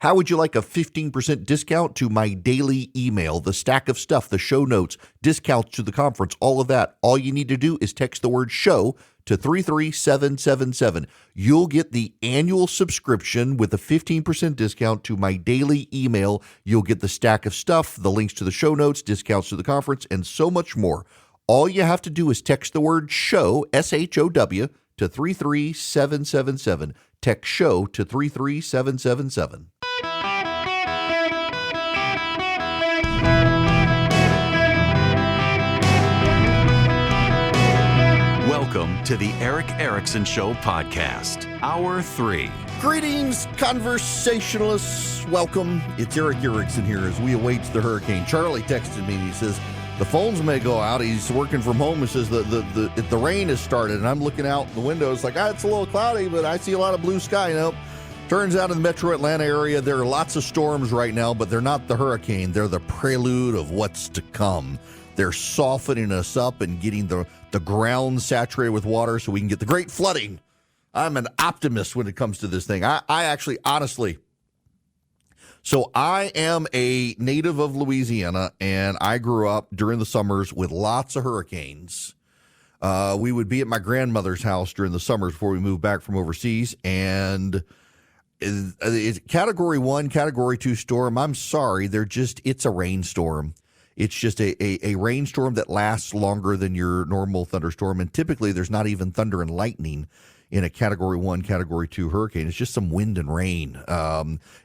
How would you like a 15% discount to my daily email, the stack of stuff, the show notes, discounts to the conference, all of that? All you need to do is text the word show to 33777. You'll get the annual subscription with a 15% discount to my daily email. You'll get the stack of stuff, the links to the show notes, discounts to the conference, and so much more. All you have to do is text the word show, SHOW, to 33777. Text show to 33777. Welcome to the Eric Erickson Show podcast, Hour 3. Greetings, conversationalists. Welcome. It's Eric Erickson here as we await the hurricane. Charlie texted me and he says, the phones may go out. He's working from home. He says the rain has started, and I'm looking out the window. It's like, it's a little cloudy, but I see a lot of blue sky. Nope. Turns out in the metro Atlanta area, there are lots of storms right now, but they're not the hurricane. They're the prelude of what's to come. They're softening us up and getting the ground saturated with water so we can get the great flooding. I'm an optimist when it comes to this thing. I actually, honestly, so I am a native of Louisiana, and I grew up during the summers with lots of hurricanes. We would be at my grandmother's house during the summers before we moved back from overseas, and it's Category 1, Category 2 storm. I'm sorry, it's a rainstorm. It's just a rainstorm that lasts longer than your normal thunderstorm, and typically there's not even thunder and lightning in a Category 1, Category 2 hurricane. It's just some wind and rain.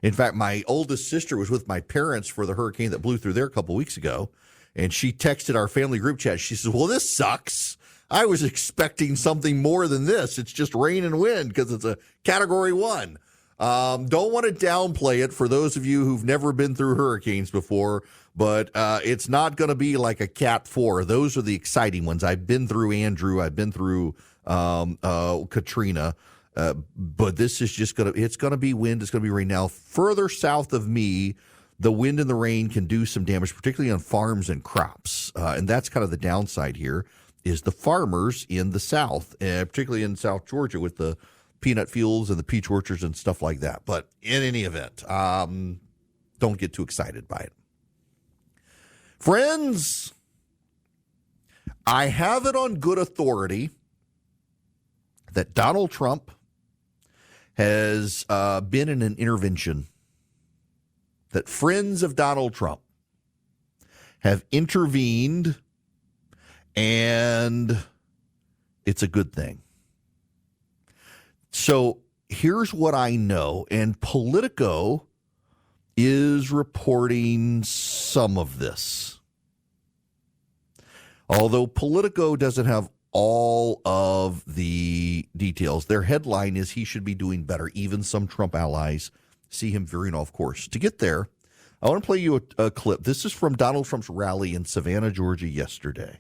In fact, my oldest sister was with my parents for the hurricane that blew through there a couple weeks ago, and she texted our family group chat. She says, well, this sucks. I was expecting something more than this. It's just rain and wind because it's a Category 1. Don't want to downplay it for those of you who've never been through hurricanes before, but it's not going to be like a Cat 4. Those are the exciting ones. I've been through Andrew. I've been through Katrina, but this is just it's going to be wind. It's going to be rain. Now, further south of me, the wind and the rain can do some damage, particularly on farms and crops. And that's kind of the downside here is the farmers in the South, particularly in South Georgia with the peanut fields and the peach orchards and stuff like that. But in any event, don't get too excited by it. Friends, I have it on good authority that Donald Trump has been in an intervention, that friends of Donald Trump have intervened, and it's a good thing. So here's what I know, and Politico is reporting some of this. Although Politico doesn't have all of the details, their headline is he should be doing better. Even some Trump allies see him veering off course. To get there, I want to play you a clip. This is from Donald Trump's rally in Savannah, Georgia yesterday.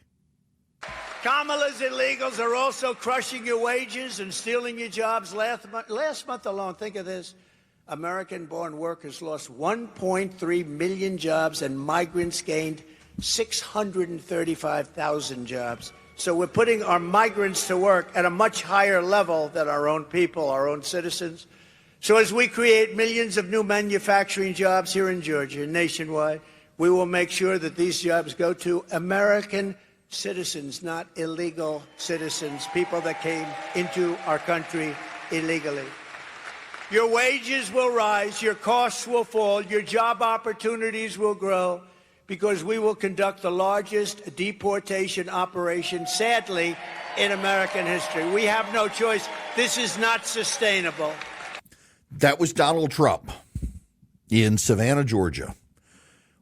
Kamala's illegals are also crushing your wages and stealing your jobs. Last month alone, think of this, American-born workers lost 1.3 million jobs and migrants gained 635,000 jobs. So we're putting our migrants to work at a much higher level than our own people, our own citizens. So as we create millions of new manufacturing jobs here in Georgia and nationwide, we will make sure that these jobs go to American citizens, not illegal citizens, people that came into our country illegally. Your wages will rise, your costs will fall, your job opportunities will grow, because we will conduct the largest deportation operation, sadly, in American history. We have no choice. This is not sustainable. That was Donald Trump in Savannah, Georgia.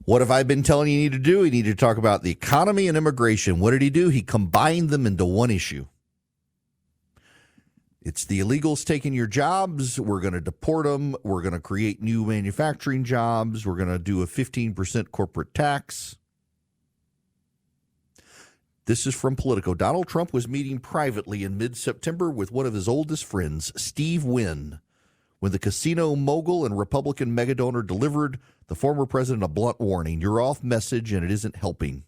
What have I been telling you need to do? You need to talk about the economy and immigration. What did he do? He combined them into one issue. It's the illegals taking your jobs. We're going to deport them. We're going to create new manufacturing jobs. We're going to do a 15% corporate tax. This is from Politico. Donald Trump was meeting privately in mid-September with one of his oldest friends, Steve Wynn, when the casino mogul and Republican megadonor delivered the former president a blunt warning. You're off message and it isn't helping.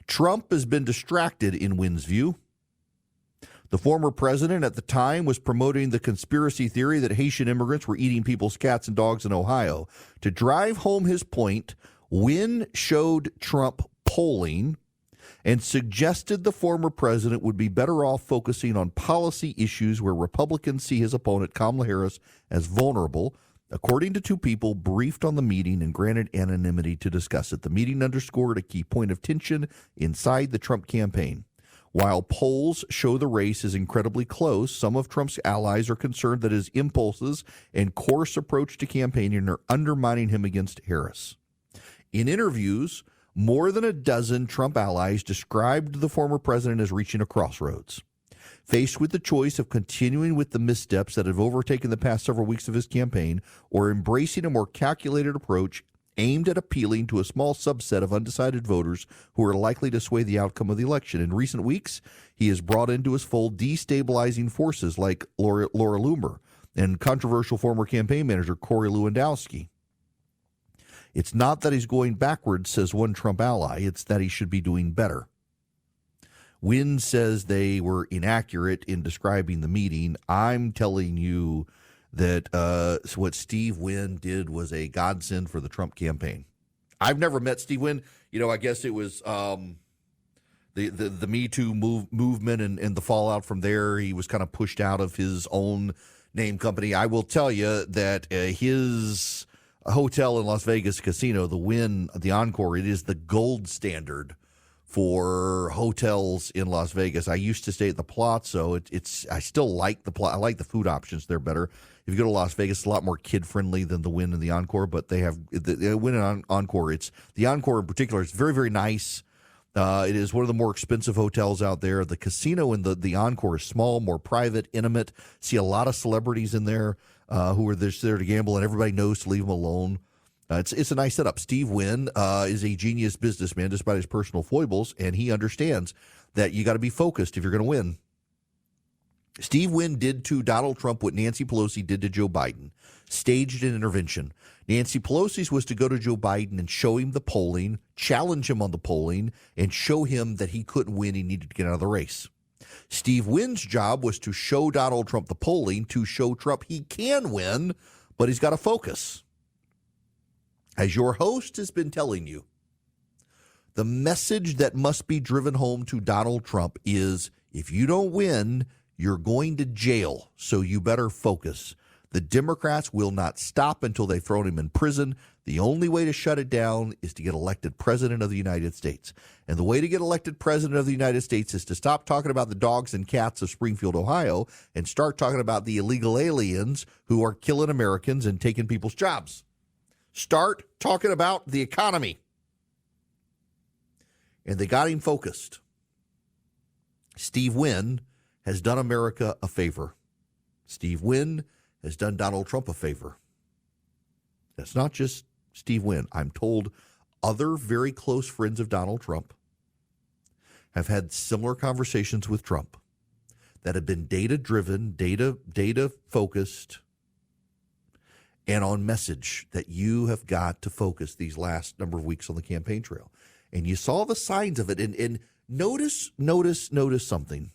Trump has been distracted in Wynn's view. The former president at the time was promoting the conspiracy theory that Haitian immigrants were eating people's cats and dogs in Ohio. To drive home his point, Wynn showed Trump polling and suggested the former president would be better off focusing on policy issues where Republicans see his opponent, Kamala Harris, as vulnerable. According to two people briefed on the meeting and granted anonymity to discuss it, the meeting underscored a key point of tension inside the Trump campaign. While polls show the race is incredibly close, some of Trump's allies are concerned that his impulses and coarse approach to campaigning are undermining him against Harris. In interviews, more than a dozen Trump allies described the former president as reaching a crossroads. Faced with the choice of continuing with the missteps that have overtaken the past several weeks of his campaign or embracing a more calculated approach aimed at appealing to a small subset of undecided voters who are likely to sway the outcome of the election. In recent weeks, he has brought into his fold destabilizing forces like Laura Loomer and controversial former campaign manager Corey Lewandowski. It's not that he's going backwards, says one Trump ally. It's that he should be doing better. Wynn says they were inaccurate in describing the meeting. I'm telling you that what Steve Wynn did was a godsend for the Trump campaign. I've never met Steve Wynn. I guess it was the Me Too movement and the fallout from there. He was kind of pushed out of his own name company. I will tell you that his hotel in Las Vegas casino, the Encore, it is the gold standard for hotels in Las Vegas. I used to stay at the Palazzo. I still like the I like the food options there better. If you go to Las Vegas, it's a lot more kid friendly than the Wynn and the Encore. But they have the Wynn and Encore. It's the Encore in particular. It's very, very nice. It is one of the more expensive hotels out there. The casino in the Encore is small, more private, intimate. See a lot of celebrities in there who are just there to gamble, and everybody knows to leave them alone. It's a nice setup. Steve Wynn is a genius businessman despite his personal foibles, and he understands that you got to be focused if you're going to win. Steve Wynn did to Donald Trump what Nancy Pelosi did to Joe Biden, staged an intervention. Nancy Pelosi's was to go to Joe Biden and show him the polling, challenge him on the polling, and show him that he couldn't win. He needed to get out of the race. Steve Wynn's job was to show Donald Trump the polling, to show Trump he can win, but he's got to focus. As your host has been telling you, the message that must be driven home to Donald Trump is if you don't win, you're going to jail, so you better focus. The Democrats will not stop until they've thrown him in prison. The only way to shut it down is to get elected president of the United States. And the way to get elected president of the United States is to stop talking about the dogs and cats of Springfield, Ohio, and start talking about the illegal aliens who are killing Americans and taking people's jobs. Start talking about the economy. And they got him focused. Steve Wynn has done America a favor. Steve Wynn has done Donald Trump a favor. That's not just Steve Wynn. I'm told other very close friends of Donald Trump have had similar conversations with Trump that have been data-driven, data-focused, and on message that you have got to focus these last number of weeks on the campaign trail. And you saw the signs of it. And notice something.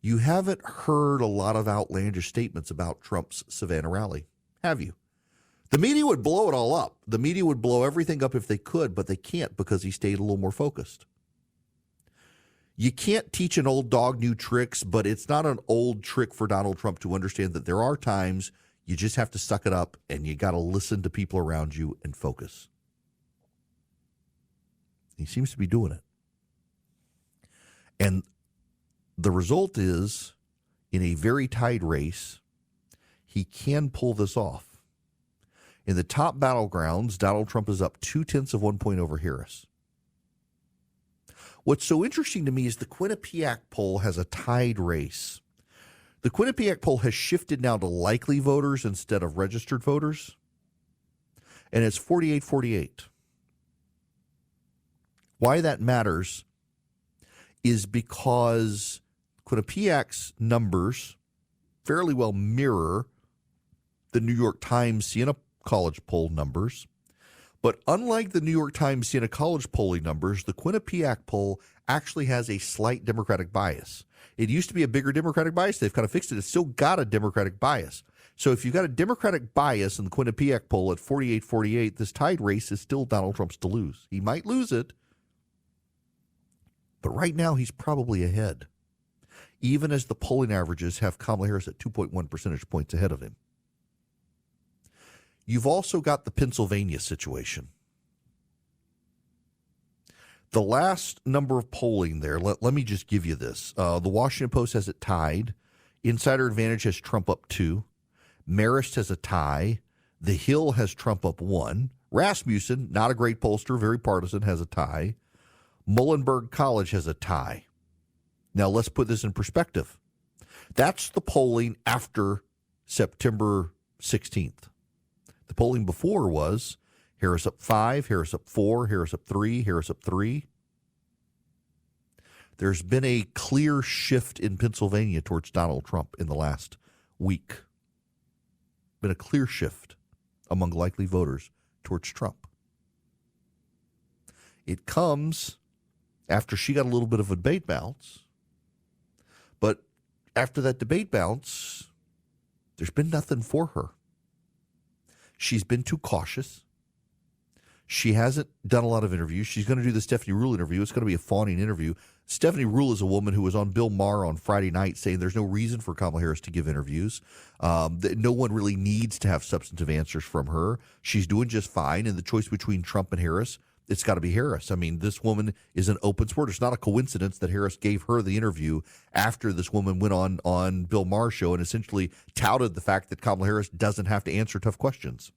You haven't heard a lot of outlandish statements about Trump's Savannah rally, have you? The media would blow it all up. The media would blow everything up if they could, but they can't because he stayed a little more focused. You can't teach an old dog new tricks, but it's not an old trick for Donald Trump to understand that there are times you just have to suck it up and you got to listen to people around you and focus. He seems to be doing it. And the result is, in a very tight race, he can pull this off. In the top battlegrounds, Donald Trump is up 0.2 point over Harris. What's so interesting to me is the Quinnipiac poll has a tied race. The Quinnipiac poll has shifted now to likely voters instead of registered voters, and it's 48-48. Why that matters is because Quinnipiac's numbers fairly well mirror the New York Times Siena College poll numbers, But unlike the New York Times Siena College polling numbers, the Quinnipiac poll actually has a slight Democratic bias. It used to be a bigger Democratic bias. They've kind of fixed it. It's still got a Democratic bias. So if you've got a Democratic bias in the Quinnipiac poll at 48-48, this tide race is still Donald Trump's to lose. He might lose it, but right now he's probably ahead, even as the polling averages have Kamala Harris at 2.1 percentage points ahead of him. You've also got the Pennsylvania situation. The last number of polling there, let me just give you this. The Washington Post has it tied. Insider Advantage has Trump up 2. Marist has a tie. The Hill has Trump up 1. Rasmussen, not a great pollster, very partisan, has a tie. Muhlenberg College has a tie. Now let's put this in perspective. That's the polling after September 16th. The polling before was Harris up 5, Harris up 4, Harris up 3, Harris up 3. There's been a clear shift in Pennsylvania towards Donald Trump in the last week. Been a clear shift among likely voters towards Trump. It comes after she got a little bit of a debate bounce. But after that debate bounce, there's been nothing for her. She's been too cautious. She hasn't done a lot of interviews. She's going to do the Stephanie Ruhle interview. It's going to be a fawning interview. Stephanie Ruhle is a woman who was on Bill Maher on Friday night saying there's no reason for Kamala Harris to give interviews. No one really needs to have substantive answers from her. She's doing just fine. And the choice between Trump and Harris, it's got to be Harris. I mean, this woman is an open sport. It's not a coincidence that Harris gave her the interview after this woman went on Bill Maher's show and essentially touted the fact that Kamala Harris doesn't have to answer tough questions.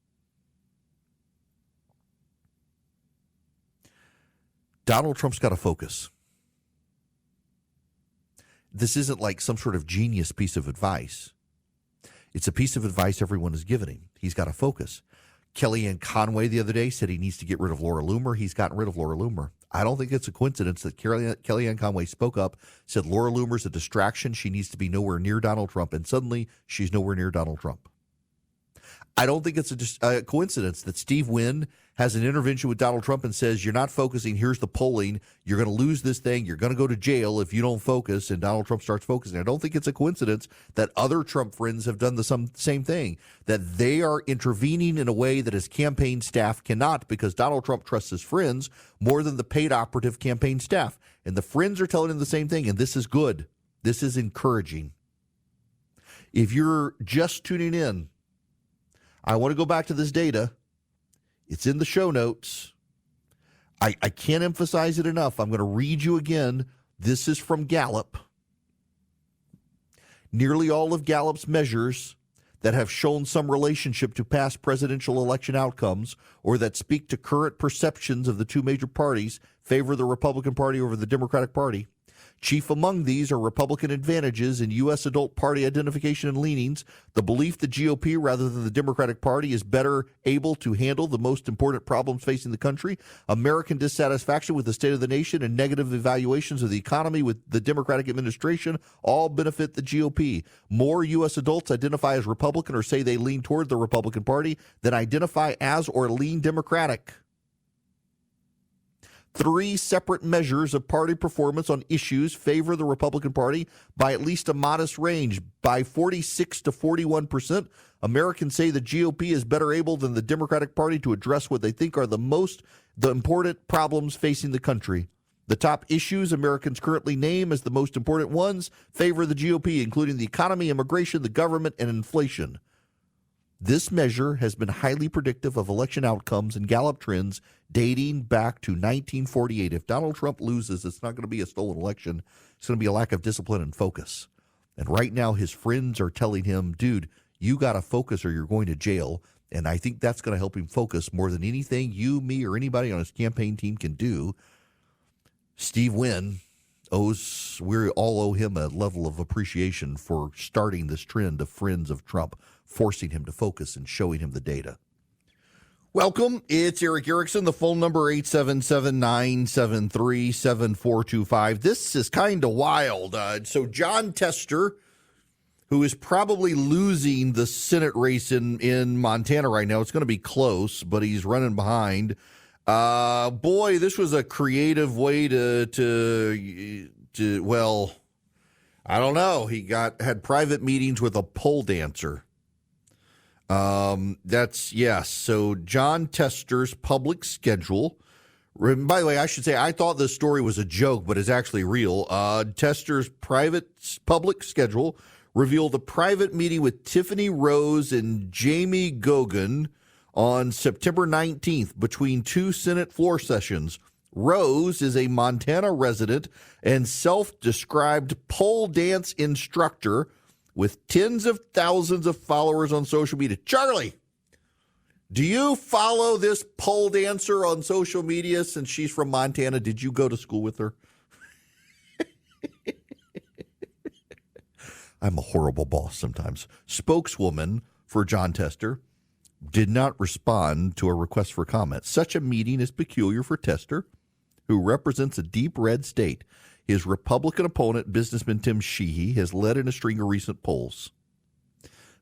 Donald Trump's got to focus. This isn't like some sort of genius piece of advice. It's a piece of advice everyone has given him. He's got to focus. Kellyanne Conway the other day said he needs to get rid of Laura Loomer. He's gotten rid of Laura Loomer. I don't think it's a coincidence that Kellyanne Conway spoke up, said Laura Loomer's a distraction. She needs to be nowhere near Donald Trump, and suddenly she's nowhere near Donald Trump. I don't think it's a coincidence that Steve Wynn has an intervention with Donald Trump and says, you're not focusing, here's the polling, you're going to lose this thing, you're going to go to jail if you don't focus, and Donald Trump starts focusing. I don't think it's a coincidence that other Trump friends have done the same thing, that they are intervening in a way that his campaign staff cannot, because Donald Trump trusts his friends more than the paid operative campaign staff. And the friends are telling him the same thing, and this is good. This is encouraging. If you're just tuning in, I want to go back to this data. It's in the show notes. I can't emphasize it enough. I'm going to read you again. This is from Gallup. Nearly all of Gallup's measures that have shown some relationship to past presidential election outcomes or that speak to current perceptions of the two major parties favor the Republican Party over the Democratic Party. Chief among these are Republican advantages in U.S. adult party identification and leanings, the belief the GOP rather than the Democratic Party is better able to handle the most important problems facing the country, American dissatisfaction with the state of the nation, and negative evaluations of the economy with the Democratic administration all benefit the GOP. More U.S. adults identify as Republican or say they lean toward the Republican Party than identify as or lean Democratic. 3 separate measures of party performance on issues favor the Republican Party by at least a modest range. By 46 to 41%, Americans say the GOP is better able than the Democratic Party to address what they think are the important problems facing the country. The top issues Americans currently name as the most important ones favor the GOP, including the economy, immigration, the government, and inflation. This measure has been highly predictive of election outcomes and Gallup trends dating back to 1948. If Donald Trump loses, it's not going to be a stolen election. It's going to be a lack of discipline and focus. And right now, his friends are telling him, dude, you got to focus or you're going to jail. And I think that's going to help him focus more than anything you, me, or anybody on his campaign team can do. Steve Wynn we all owe him a level of appreciation for starting this trend of friends of Trump, forcing him to focus and showing him the data. Welcome. It's Eric Erickson. The phone number 877-973-7425. This is kind of wild. So John Tester, who is probably losing the Senate race in Montana right now. It's going to be close, but he's running behind. Boy, this was a creative way to well, I don't know. He had private meetings with a pole dancer. So John Tester's public schedule. By the way, I should say I thought this story was a joke, but it's actually real. Tester's public schedule revealed a private meeting with Tiffany Rose and Jamie Gogan on September 19th between two Senate floor sessions. Rose is a Montana resident and self-described pole dance instructor with tens of thousands of followers on social media. Charlie, do you follow this pole dancer on social media since she's from Montana? Did you go to school with her? I'm a horrible boss sometimes. Spokeswoman for John Tester did not respond to a request for comment. Such a meeting is peculiar for Tester, who represents a deep red state. His Republican opponent, businessman Tim Sheehy, has led in a string of recent polls,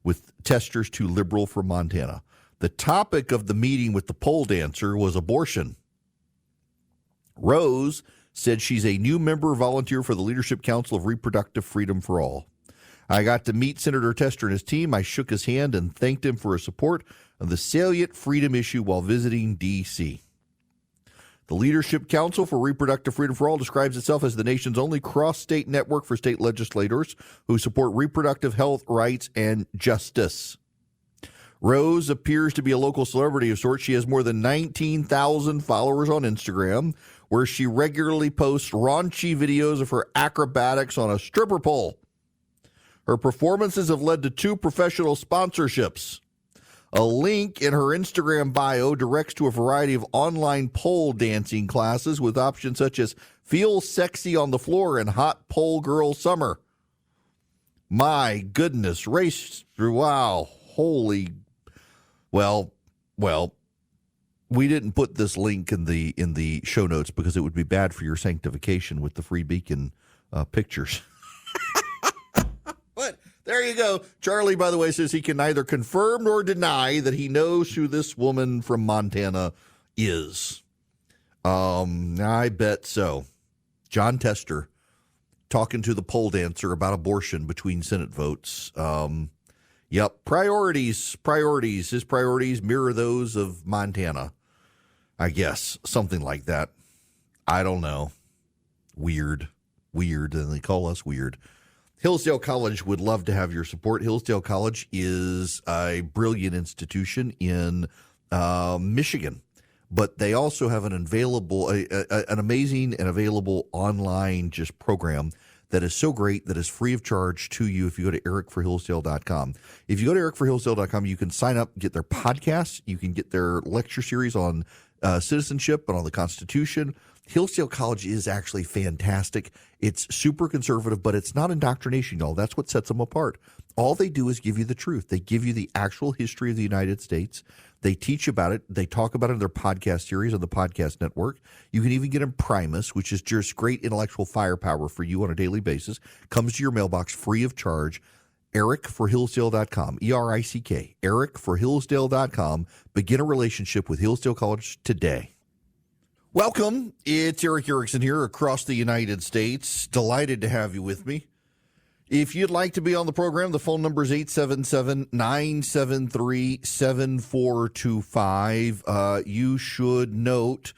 with Tester's too liberal for Montana. The topic of the meeting with the pole dancer was abortion. Rose said she's a new member volunteer for the Leadership Council of Reproductive Freedom for All. I got to meet Senator Tester and his team. I shook his hand and thanked him for his support of the salient freedom issue while visiting D.C. The Leadership Council for Reproductive Freedom for All describes itself as the nation's only cross-state network for state legislators who support reproductive health rights and justice. Rose appears to be a local celebrity of sorts. She has more than 19,000 followers on Instagram, where she regularly posts raunchy videos of her acrobatics on a stripper pole. Her performances have led to 2 professional sponsorships. A link in her Instagram bio directs to a variety of online pole dancing classes with options such as Feel Sexy on the Floor and Hot Pole Girl Summer. My goodness, wow, holy, well, we didn't put this link in the show notes because it would be bad for your sanctification with the Free Beacon pictures. But there you go. Charlie, by the way, says he can neither confirm nor deny that he knows who this woman from Montana is. I bet so. John Tester talking to the pole dancer about abortion between Senate votes. Yep, priorities. His priorities mirror those of Montana, I guess. Something like that. I don't know. Weird. And they call us weird. Hillsdale College would love to have your support. Hillsdale College is a brilliant institution in Michigan, but they also have an amazing and available online just program that is so great that is free of charge to you if you go to ericforhillsdale.com. If you go to ericforhillsdale.com, you can sign up, get their podcasts, you can get their lecture series on citizenship and on the Constitution. Hillsdale College is actually fantastic. It's super conservative, but it's not indoctrination, y'all. That's what sets them apart. All they do is give you the truth. They give you the actual history of the United States. They teach about it. They talk about it in their podcast series on the podcast network. You can even get them Primus, which is just great intellectual firepower for you on a daily basis. Comes to your mailbox free of charge. EricForHillsdale.com, ERICK, EricForHillsdale.com. Begin a relationship with Hillsdale College today. Welcome. It's Eric Erickson here across the United States. Delighted to have you with me. If you'd like to be on the program, the phone number is 877-973-7425. You should note,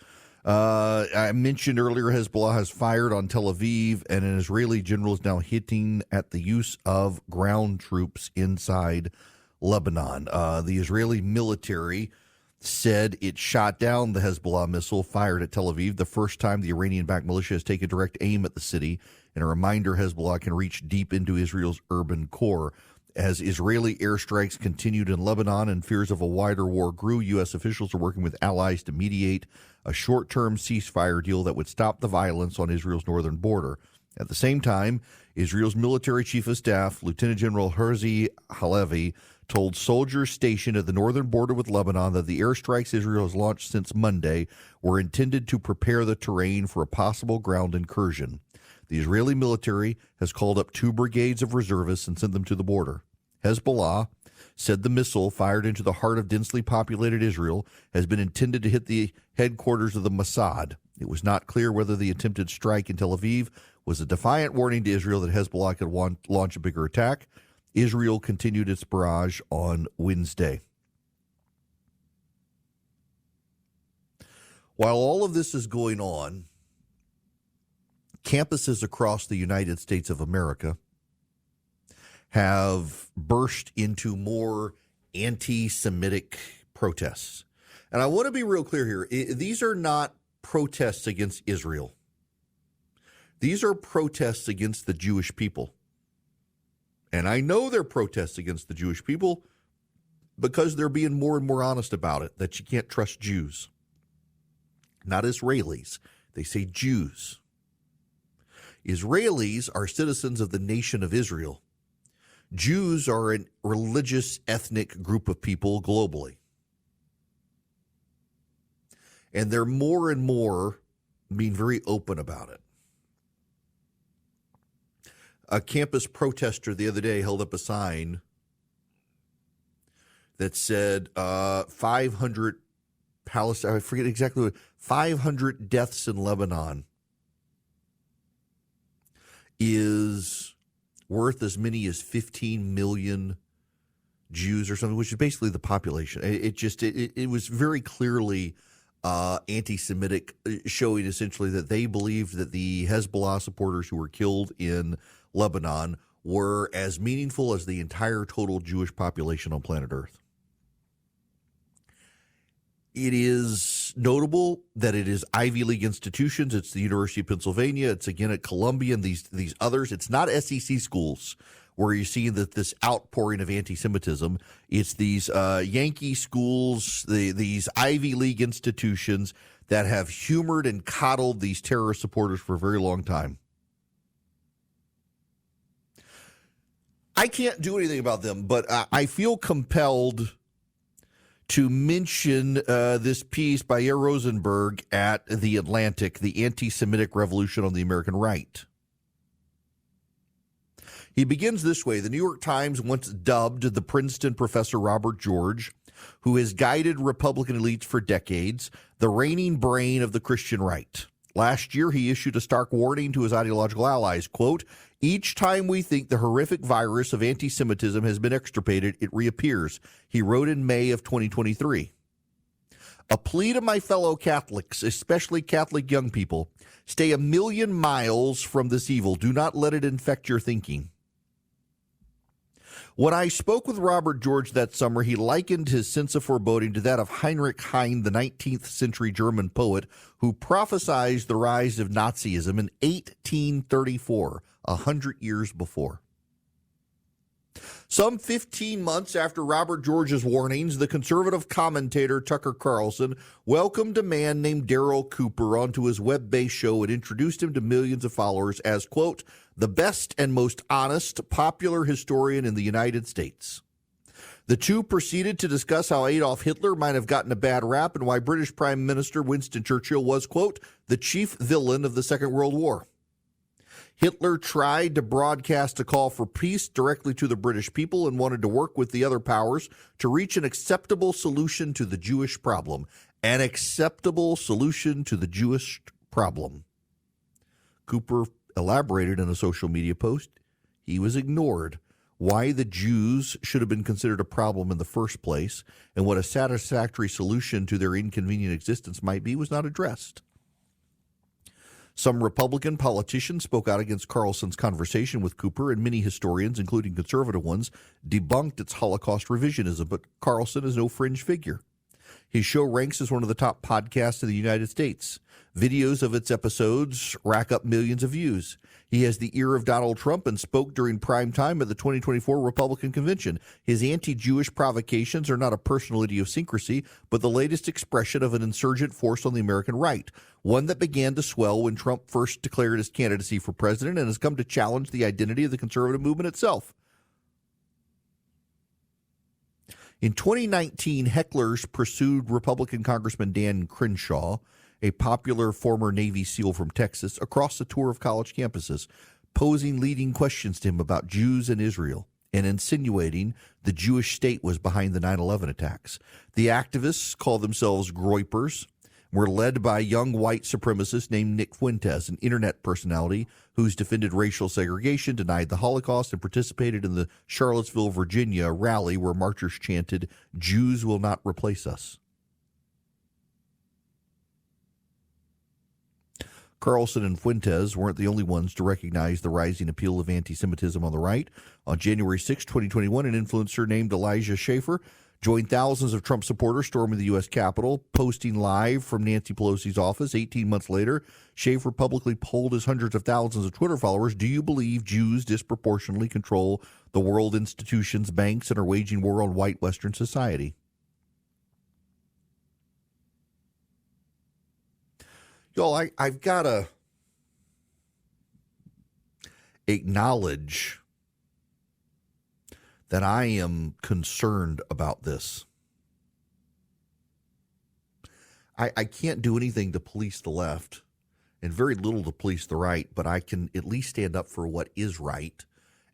I mentioned earlier, Hezbollah has fired on Tel Aviv, and an Israeli general is now hinting at the use of ground troops inside Lebanon. The Israeli military said it shot down the Hezbollah missile fired at Tel Aviv, the first time the Iranian-backed militia has taken direct aim at the city. And a reminder, Hezbollah can reach deep into Israel's urban core. As Israeli airstrikes continued in Lebanon and fears of a wider war grew, U.S. officials are working with allies to mediate a short-term ceasefire deal that would stop the violence on Israel's northern border. At the same time, Israel's military chief of staff, Lieutenant General Herzi Halevi, told soldiers stationed at the northern border with Lebanon that the airstrikes Israel has launched since Monday were intended to prepare the terrain for a possible ground incursion. The The Israeli military has called up 2 brigades of reservists and sent them to the border. Hezbollah said the missile fired into the heart of densely populated Israel has been intended to hit the headquarters of the Mossad. It was not clear whether the attempted strike in Tel Aviv was a defiant warning to Israel that Hezbollah could launch a bigger attack. Israel continued its barrage on Wednesday. While all of this is going on, campuses across the United States of America have burst into more anti-Semitic protests. And I want to be real clear here. These are not protests against Israel. These are protests against the Jewish people. And I know they're protests against the Jewish people because they're being more and more honest about it, that you can't trust Jews. Not Israelis. They say Jews. Israelis are citizens of the nation of Israel. Jews are a religious, ethnic group of people globally. And they're more and more being very open about it. A campus protester the other day held up a sign that said 500 Palestine, I forget exactly what, 500 deaths in Lebanon is worth as many as 15 million Jews or something, which is basically the population. It was very clearly anti-Semitic, showing essentially that they believed that the Hezbollah supporters who were killed in Lebanon were as meaningful as the entire total Jewish population on planet Earth. It is notable that it is Ivy League institutions. It's the University of Pennsylvania. It's again at Columbia and these others. It's not SEC schools where you see that this outpouring of anti-Semitism. It's these Yankee schools, these Ivy League institutions that have humored and coddled these terrorist supporters for a very long time. I can't do anything about them, but I feel compelled to mention this piece by Yair Rosenberg at The Atlantic, The Anti-Semitic Revolution on the American Right. He begins this way. The New York Times once dubbed the Princeton professor Robert George, who has guided Republican elites for decades, the reigning brain of the Christian right. Last year, he issued a stark warning to his ideological allies, quote, "Each time we think the horrific virus of anti-Semitism has been extirpated, it reappears," he wrote in May of 2023. A plea to my fellow Catholics, especially Catholic young people, stay a million miles from this evil. Do not let it infect your thinking. When I spoke with Robert George that summer, he likened his sense of foreboding to that of Heinrich Heine, the 19th century German poet who prophesied the rise of Nazism in 1834, 100 years before. Some 15 months after Robert George's warnings, the conservative commentator Tucker Carlson welcomed a man named Darryl Cooper onto his web-based show and introduced him to millions of followers as, quote, the best and most honest popular historian in the United States. The two proceeded to discuss how Adolf Hitler might have gotten a bad rap and why British Prime Minister Winston Churchill was, quote, the chief villain of the Second World War. Hitler tried to broadcast a call for peace directly to the British people and wanted to work with the other powers to reach an acceptable solution to the Jewish problem. An acceptable solution to the Jewish problem. Cooper elaborated in a social media post. He was ignored. Why the Jews should have been considered a problem in the first place and what a satisfactory solution to their inconvenient existence might be was not addressed. Some Republican politicians spoke out against Carlson's conversation with Cooper, and many historians, including conservative ones, debunked its Holocaust revisionism, but Carlson is no fringe figure. His show ranks as one of the top podcasts in the United States. Videos of its episodes rack up millions of views. He has the ear of Donald Trump and spoke during prime time at the 2024 Republican convention. His anti-Jewish provocations are not a personal idiosyncrasy, but the latest expression of an insurgent force on the American right, one that began to swell when Trump first declared his candidacy for president and has come to challenge the identity of the conservative movement itself. In 2019, hecklers pursued Republican Congressman Dan Crenshaw, a popular former Navy SEAL from Texas, across a tour of college campuses, posing leading questions to him about Jews and Israel and insinuating the Jewish state was behind the 9/11 attacks. The activists call themselves Groypers, were led by a young white supremacist named Nick Fuentes, an internet personality who's defended racial segregation, denied the Holocaust, and participated in the Charlottesville, Virginia rally where marchers chanted, "Jews will not replace us." Carlson and Fuentes weren't the only ones to recognize the rising appeal of anti-Semitism on the right. On January 6, 2021, an influencer named Elijah Schaefer joined thousands of Trump supporters storming the U.S. Capitol, posting live from Nancy Pelosi's office. 18 months later, Schaefer publicly polled his hundreds of thousands of Twitter followers, "Do you believe Jews disproportionately control the world institutions, banks, and are waging war on white Western society?" Y'all, I've got to acknowledge that I am concerned about this. I can't do anything to police the left and very little to police the right, but I can at least stand up for what is right.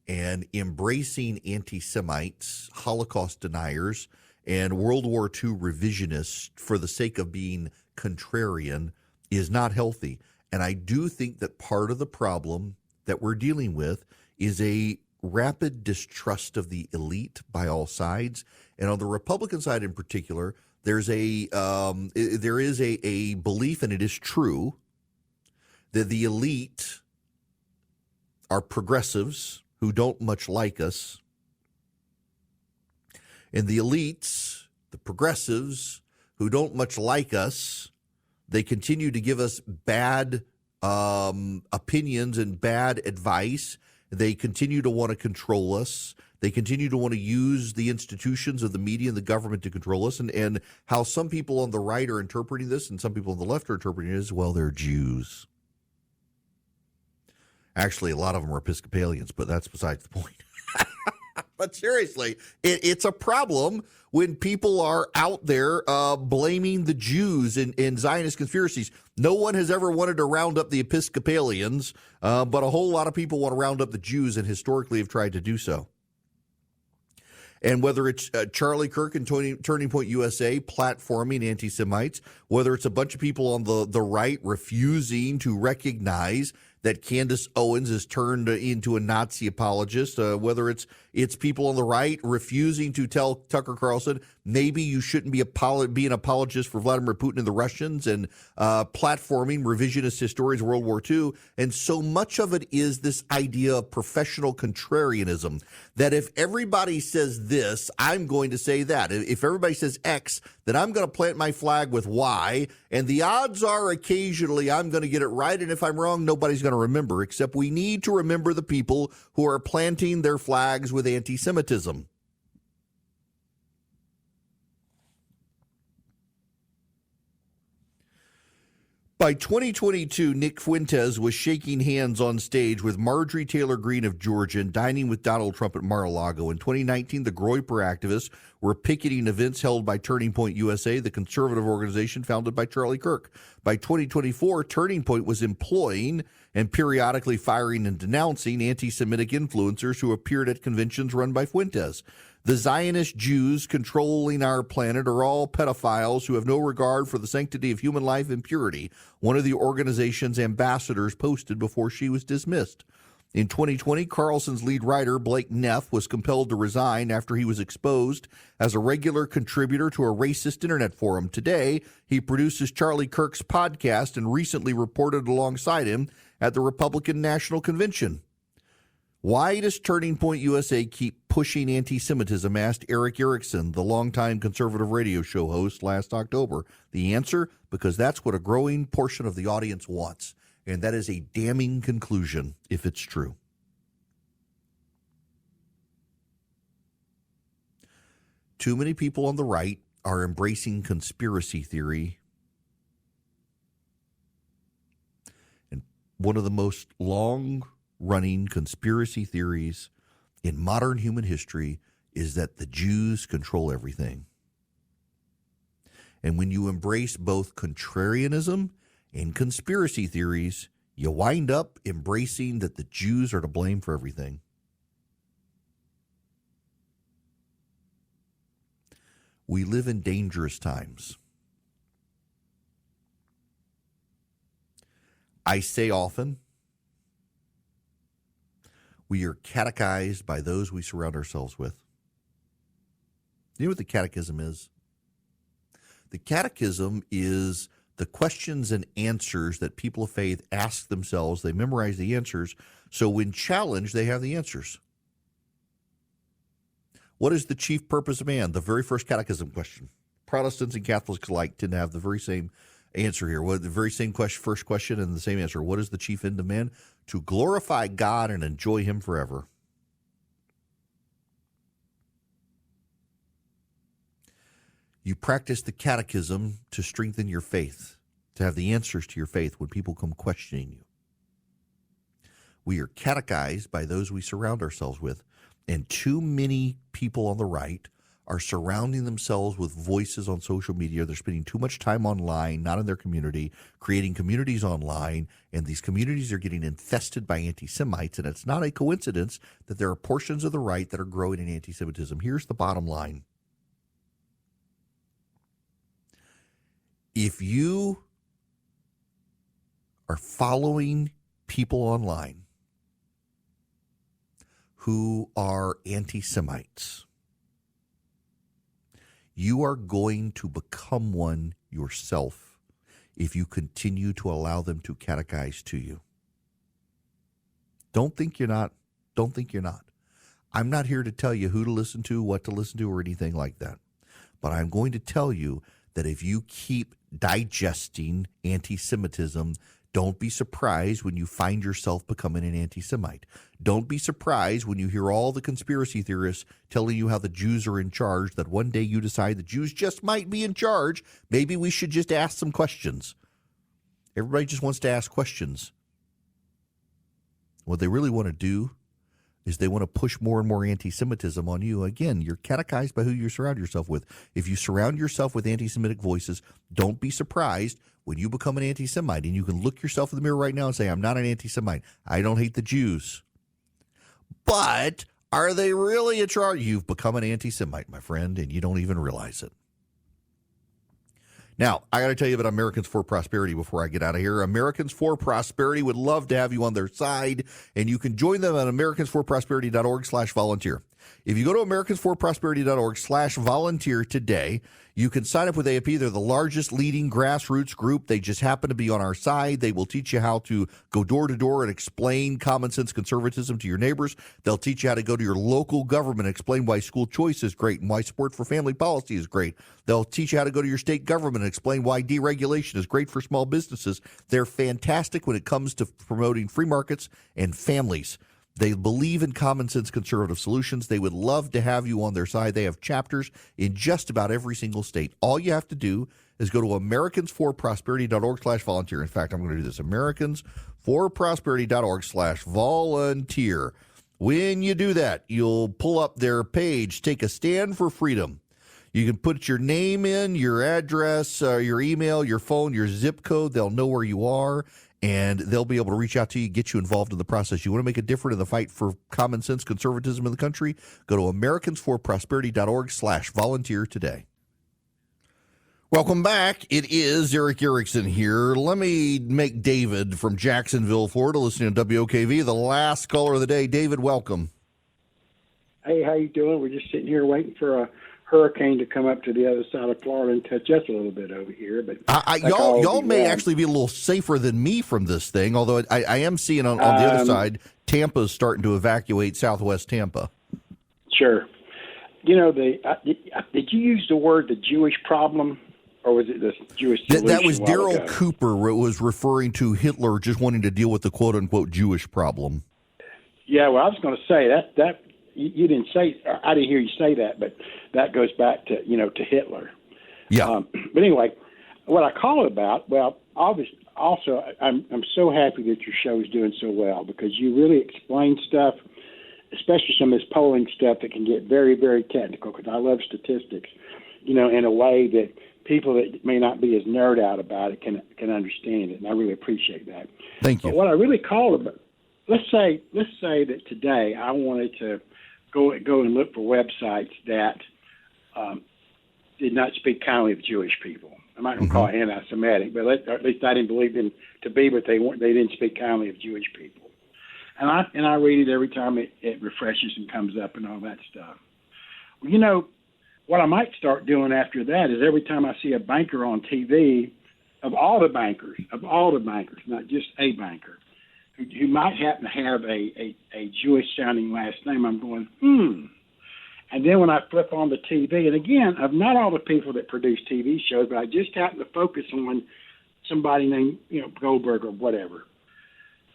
And embracing anti-Semites, Holocaust deniers, and World War II revisionists for the sake of being contrarian is not healthy. And I do think that part of the problem that we're dealing with is a rapid distrust of the elite by all sides. And on the Republican side in particular, there is a belief, and it is true, that the elite are progressives who don't much like us. And the elites, the progressives who don't much like us, they continue to give us bad opinions and bad advice. They continue to want to control us. They continue to want to use the institutions of the media and the government to control us. And how some people on the right are interpreting this and some people on the left are interpreting it as, well, they're Jews. Actually, a lot of them are Episcopalians, but that's besides the point. But seriously, it's a problem when people are out there blaming the Jews in Zionist conspiracies. No one has ever wanted to round up the Episcopalians, but a whole lot of people want to round up the Jews and historically have tried to do so. And whether it's Charlie Kirk and Turning Point USA platforming anti-Semites, whether it's a bunch of people on the right refusing to recognize that Candace Owens is turned into a Nazi apologist, whether it's people on the right refusing to tell Tucker Carlson, maybe you shouldn't be an apologist for Vladimir Putin and the Russians, and platforming revisionist historians of World War II. And so much of it is this idea of professional contrarianism, that if everybody says this, I'm going to say that. If everybody says X, then I'm going to plant my flag with Y, and the odds are occasionally I'm going to get it right, and if I'm wrong, nobody's going to remember, except we need to remember the people who are planting their flags with anti-Semitism. By 2022, Nick Fuentes was shaking hands on stage with Marjorie Taylor Greene of Georgia and dining with Donald Trump at Mar-a-Lago. In 2019, the Groyper activists were picketing events held by Turning Point USA, the conservative organization founded by Charlie Kirk. By 2024, Turning Point was employing and periodically firing and denouncing anti-Semitic influencers who appeared at conventions run by Fuentes. The Zionist Jews controlling our planet are all pedophiles who have no regard for the sanctity of human life and purity, one of the organization's ambassadors posted before she was dismissed. In 2020, Carlson's lead writer, Blake Neff, was compelled to resign after he was exposed as a regular contributor to a racist internet forum. Today, he produces Charlie Kirk's podcast and recently reported alongside him at the Republican National Convention. Why does Turning Point USA keep pushing anti-Semitism? Asked Eric Erickson, the longtime conservative radio show host, last October. The answer, because that's what a growing portion of the audience wants. And that is a damning conclusion if it's true. Too many people on the right are embracing conspiracy theory. And one of the most long-running conspiracy theories in modern human history is that the Jews control everything. And when you embrace both contrarianism and conspiracy theories, you wind up embracing that the Jews are to blame for everything. We live in dangerous times. I say often, we are catechized by those we surround ourselves with. You know what the catechism is? The catechism is the questions and answers that people of faith ask themselves. They memorize the answers, so when challenged, they have the answers. What is the chief purpose of man? The very first catechism question. Protestants and Catholics alike tend to have the very same answer here. The very same first question and the same answer. What is the chief end of man? To glorify God and enjoy him forever. You practice the catechism to strengthen your faith, to have the answers to your faith when people come questioning you. We are catechized by those we surround ourselves with, and too many people on the right are surrounding themselves with voices on social media. They're spending too much time online, not in their community, creating communities online, and these communities are getting infested by anti-Semites, and it's not a coincidence that there are portions of the right that are growing in anti-Semitism. Here's the bottom line. If you are following people online who are anti-Semites, you are going to become one yourself if you continue to allow them to catechize to you. Don't think you're not. Don't think you're not. I'm not here to tell you who to listen to, what to listen to, or anything like that. But I'm going to tell you that if you keep digesting anti-Semitism, don't be surprised when you find yourself becoming an anti-Semite. Don't be surprised when you hear all the conspiracy theorists telling you how the Jews are in charge, that one day you decide the Jews just might be in charge. Maybe we should just ask some questions. Everybody just wants to ask questions. What they really want to do is they want to push more and more anti-Semitism on you. Again, you're catechized by who you surround yourself with. If you surround yourself with anti-Semitic voices, don't be surprised when you become an anti-Semite. And you can look yourself in the mirror right now and say, I'm not an anti-Semite. I don't hate the Jews. But are they really a charge? You've become an anti-Semite, my friend, and you don't even realize it. Now, I got to tell you about Americans for Prosperity before I get out of here. Americans for Prosperity would love to have you on their side, and you can join them at americansforprosperity.org/volunteer. If you go to americansforprosperity.org/volunteer today, you can sign up with AAP. They're the largest leading grassroots group. They just happen to be on our side. They will teach you how to go door to door and explain common sense conservatism to your neighbors. They'll teach you how to go to your local government and explain why school choice is great and why support for family policy is great. They'll teach you how to go to your state government and explain why deregulation is great for small businesses. They're fantastic when it comes to promoting free markets and families. They believe in common sense conservative solutions. They would love to have you on their side. They have chapters in just about every single state. All you have to do is go to americansforprosperity.org/volunteer. In fact, I'm going to do this, americansforprosperity.org/volunteer. When you do that, you'll pull up their page, Take a Stand for Freedom. You can put your name in, your address, your email, your phone, your zip code. They'll know where you are, and they'll be able to reach out to you, get you involved in the process. You want to make a difference in the fight for common sense conservatism in the country? Go to americansforprosperity.org/volunteer today. Welcome back. It is Eric Erickson here. Let me make David from Jacksonville, Florida, listening to WOKV, the last caller of the day. David, welcome. Hey, how you doing? We're just sitting here waiting for a hurricane to come up to the other side of Florida and touch us a little bit over here. But y'all may actually be a little safer than me from this thing, although I am seeing on the other side, Tampa's starting to evacuate Southwest Tampa. Sure. You know, did you use the word the Jewish problem, or was it the Jewish solution? That was Daryl Cooper was referring to Hitler just wanting to deal with the quote-unquote Jewish problem. Yeah, well, I was going to say that you didn't say, I didn't hear you say that, but that goes back to, to Hitler. Yeah. But anyway, what I call it about, well, obviously, also, I'm so happy that your show is doing so well, because you really explain stuff, especially some of this polling stuff that can get very, very technical, because I love statistics. in a way that people that may not be as nerd out about it can understand it, and I really appreciate that. Thank you. But what I really called about, let's say that today I wanted to go and look for websites that did not speak kindly of Jewish people. I'm not going to call it anti-Semitic, but at least I didn't believe them to be, but they didn't speak kindly of Jewish people. And I read it every time it refreshes and comes up and all that stuff. Well, what I might start doing after that is every time I see a banker on TV, of all the bankers, not just a banker, who might happen to have a Jewish-sounding last name, I'm going, And then when I flip on the TV, and again, of not all the people that produce TV shows, but I just happen to focus on somebody named, Goldberg or whatever.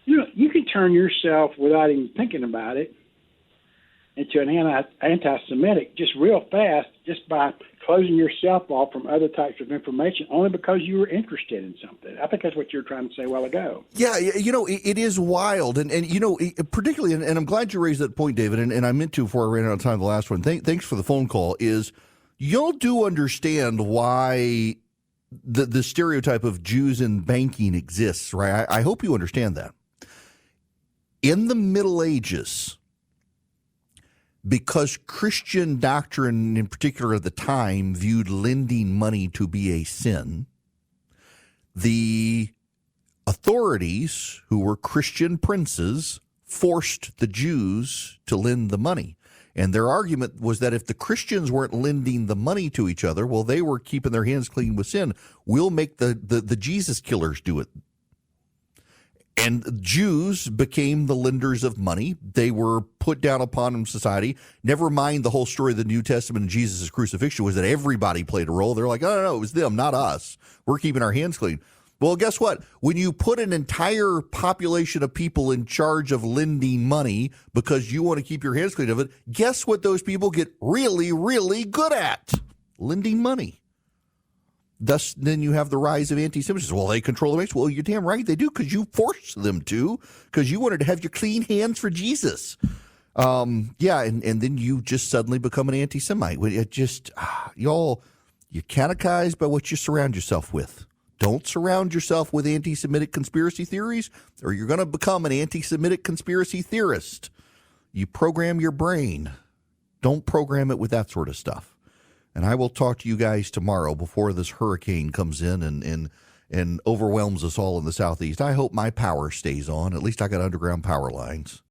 You can turn yourself, without even thinking about it, into an anti-Semitic just real fast, just by closing yourself off from other types of information only because you were interested in something. I think that's what you were trying to say a while ago. Yeah, it is wild. And particularly, and I'm glad you raised that point, David, and I meant to before I ran out of time the last one. Thanks for the phone call, is y'all do understand why the stereotype of Jews in banking exists, right? I hope you understand that. In the Middle Ages, because Christian doctrine, in particular at the time, viewed lending money to be a sin, the authorities, who were Christian princes, forced the Jews to lend the money. And their argument was that if the Christians weren't lending the money to each other, well, they were keeping their hands clean with sin. We'll make the Jesus killers do it. And Jews became the lenders of money. They were put down upon in society. Never mind the whole story of the New Testament and Jesus' crucifixion was that everybody played a role. They're like, oh, no, it was them, not us. We're keeping our hands clean. Well, guess what? When you put an entire population of people in charge of lending money because you want to keep your hands clean of it, guess what those people get really, really good at? Lending money. Thus, then you have the rise of anti-Semitism. Well, they control the race. Well, you're damn right they do, because you forced them to, because you wanted to have your clean hands for Jesus. And then you just suddenly become an anti-Semite. It just, you're catechized by what you surround yourself with. Don't surround yourself with anti-Semitic conspiracy theories, or you're going to become an anti-Semitic conspiracy theorist. You program your brain. Don't program it with that sort of stuff. And I will talk to you guys tomorrow before this hurricane comes in and overwhelms us all in the Southeast. I hope my power stays on. At least I got underground power lines.